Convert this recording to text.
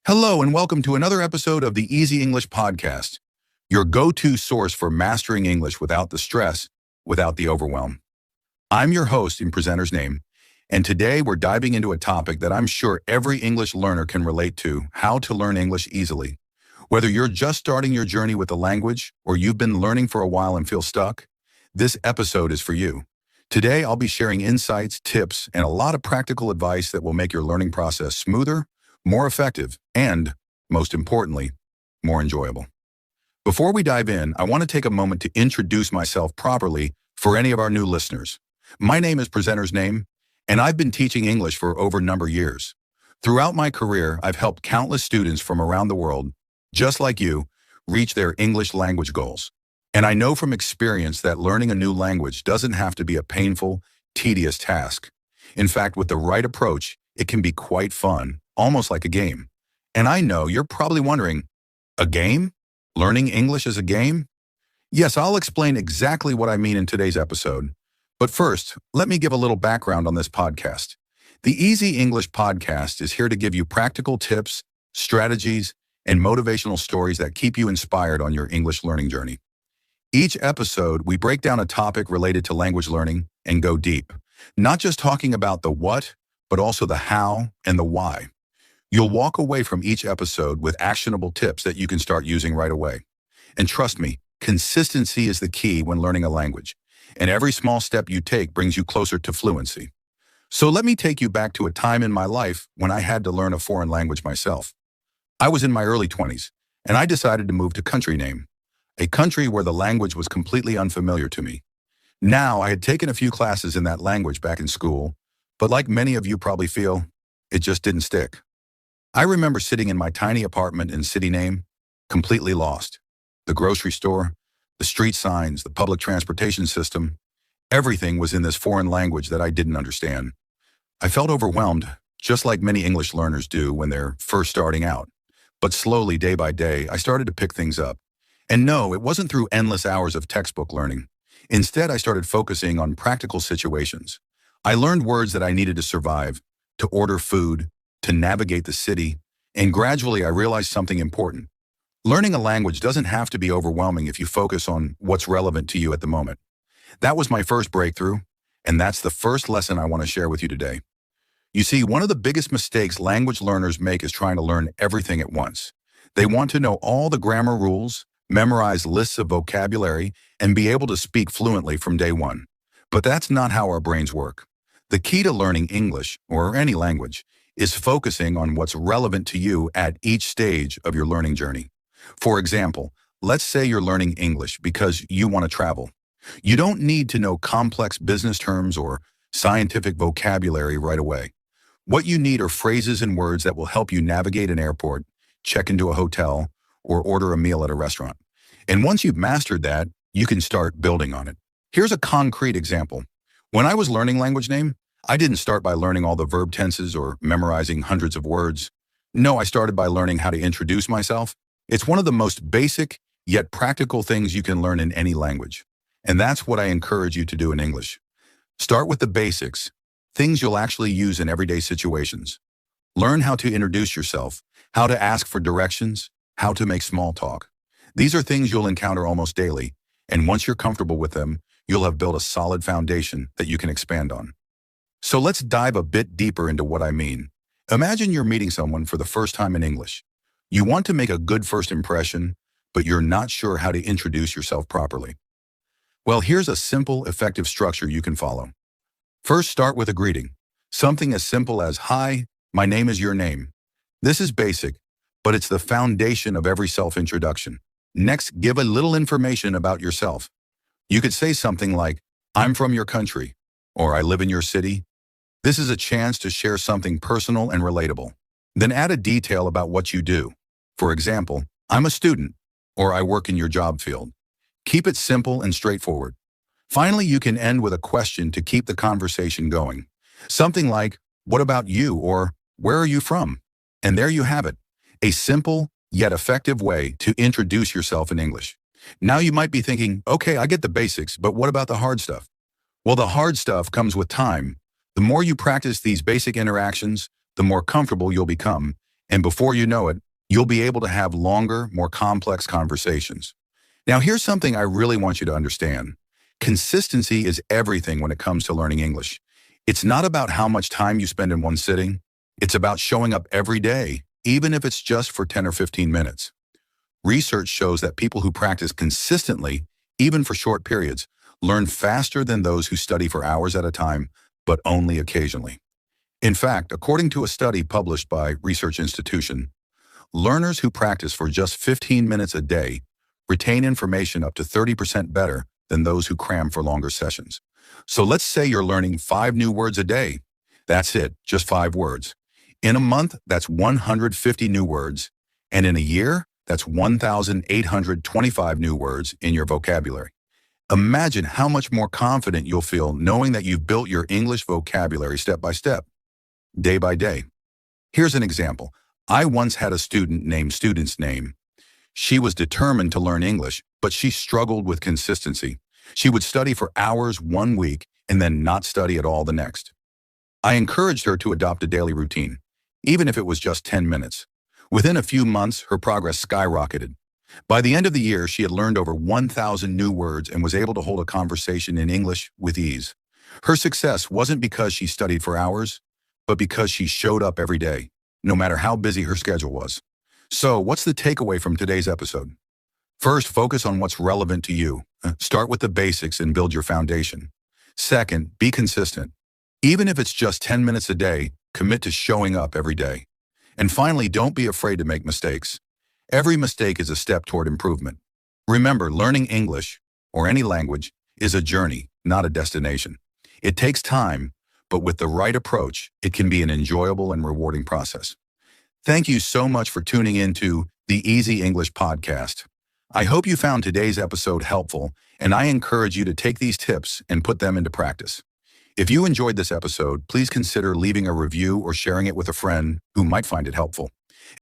Hello, and welcome to another episode of the Easy English Podcast, your go-to source for mastering English without the stress, without the overwhelm. I'm your host in presenter's name, and today we're diving into a topic that I'm sure every English learner can relate to: how to learn English easily. Whether you're just starting your journey with the language or you've been learning for a while and feel stuck, this episode is for you. Today, I'll be sharing insights, tips, and a lot of practical advice that will make your learning process smoother, more effective, and, most importantly, more enjoyable. Before we dive in, I want to take a moment to introduce myself properly for any of our new listeners. My name is Presenter's Name, and I've been teaching English for over a number of years. Throughout my career, I've helped countless students from around the world, just like you, reach their English language goals. And I know from experience that learning a new language doesn't have to be a painful, tedious task. In fact, with the right approach, it can be quite fun, almost like a game. And I know you're probably wondering, a game? Learning English is a game? Yes, I'll explain exactly what I mean in today's episode. But first, let me give a little background on this podcast. The Easy English Podcast is here to give you practical tips, strategies, and motivational stories that keep you inspired on your English learning journey. Each episode, we break down a topic related to language learning and go deep, not just talking about the what, but also the how and the why. You'll walk away from each episode with actionable tips that you can start using right away. And trust me, consistency is the key when learning a language, and every small step you take brings you closer to fluency. So let me take you back to a time in my life when I had to learn a foreign language myself. I was in my early 20s, and I decided to move to country name, a country where the language was completely unfamiliar to me. Now, I had taken a few classes in that language back in school, but like many of you probably feel, it just didn't stick. I remember sitting in my tiny apartment in city name, completely lost. The grocery store, the street signs, the public transportation system, everything was in this foreign language that I didn't understand. I felt overwhelmed, just like many English learners do when they're first starting out. But slowly, day by day, I started to pick things up. And no, it wasn't through endless hours of textbook learning. Instead, I started focusing on practical situations. I learned words that I needed to survive, to order food, to navigate the city, and gradually I realized something important. Learning a language doesn't have to be overwhelming if you focus on what's relevant to you at the moment. That was my first breakthrough, and that's the first lesson I want to share with you today. You see, one of the biggest mistakes language learners make is trying to learn everything at once. They want to know all the grammar rules, memorize lists of vocabulary, and be able to speak fluently from day one. But that's not how our brains work. The key to learning English, or any language, is focusing on what's relevant to you at each stage of your learning journey. For example, let's say you're learning English because you want to travel. You don't need to know complex business terms or scientific vocabulary right away. What you need are phrases and words that will help you navigate an airport, check into a hotel, or order a meal at a restaurant. And once you've mastered that, you can start building on it. Here's a concrete example. When I was learning language name, I didn't start by learning all the verb tenses or memorizing hundreds of words. No, I started by learning how to introduce myself. It's one of the most basic, yet practical things you can learn in any language. And that's what I encourage you to do in English. Start with the basics, things you'll actually use in everyday situations. Learn how to introduce yourself, how to ask for directions, how to make small talk. These are things you'll encounter almost daily, and once you're comfortable with them, you'll have built a solid foundation that you can expand on. So let's dive a bit deeper into what I mean. Imagine you're meeting someone for the first time in English. You want to make a good first impression, but you're not sure how to introduce yourself properly. Well, here's a simple, effective structure you can follow. First, start with a greeting. Something as simple as, "Hi, my name is your name." This is basic, but it's the foundation of every self-introduction. Next, give a little information about yourself. You could say something like, "I'm from your country," or "I live in your city." This is a chance to share something personal and relatable. Then add a detail about what you do. For example, "I'm a student," or "I work in your job field." Keep it simple and straightforward. Finally, you can end with a question to keep the conversation going. Something like, "What about you?" or "Where are you from?" And there you have it, a simple yet effective way to introduce yourself in English. Now you might be thinking, okay, I get the basics, but what about the hard stuff? Well, the hard stuff comes with time. The more you practice these basic interactions, the more comfortable you'll become, And before you know it, you'll be able to have longer, more complex conversations. Now, here's something I really want you to understand. Consistency is everything when it comes to learning English. It's not about how much time you spend in one sitting. It's about showing up every day, even if it's just for 10 or 15 minutes. Research shows that people who practice consistently, even for short periods, learn faster than those who study for hours at a time, but only occasionally. In fact, according to a study published by Research Institution, learners who practice for just 15 minutes a day retain information up to 30% better than those who cram for longer sessions. So let's say you're learning 5 new words a day. That's it, just 5 words. In a month, that's 150 new words. And in a year, that's 1,825 new words in your vocabulary. Imagine how much more confident you'll feel knowing that you've built your English vocabulary step by step, day by day. Here's an example. I once had a student named Student's Name. She was determined to learn English, but she struggled with consistency. She would study for hours one week and then not study at all the next. I encouraged her to adopt a daily routine, even if it was just 10 minutes. Within a few months, her progress skyrocketed. By the end of the year, she had learned over 1,000 new words and was able to hold a conversation in English with ease. Her success wasn't because she studied for hours, but because she showed up every day, no matter how busy her schedule was. So, what's the takeaway from today's episode? First, focus on what's relevant to you. Start with the basics and build your foundation. Second, be consistent. Even if it's just 10 minutes a day, commit to showing up every day. And finally, don't be afraid to make mistakes. Every mistake is a step toward improvement. Remember, learning English, or any language, is a journey, not a destination. It takes time, but with the right approach, it can be an enjoyable and rewarding process. Thank you so much for tuning into the Easy English Podcast. I hope you found today's episode helpful, and I encourage you to take these tips and put them into practice. If you enjoyed this episode, please consider leaving a review or sharing it with a friend who might find it helpful.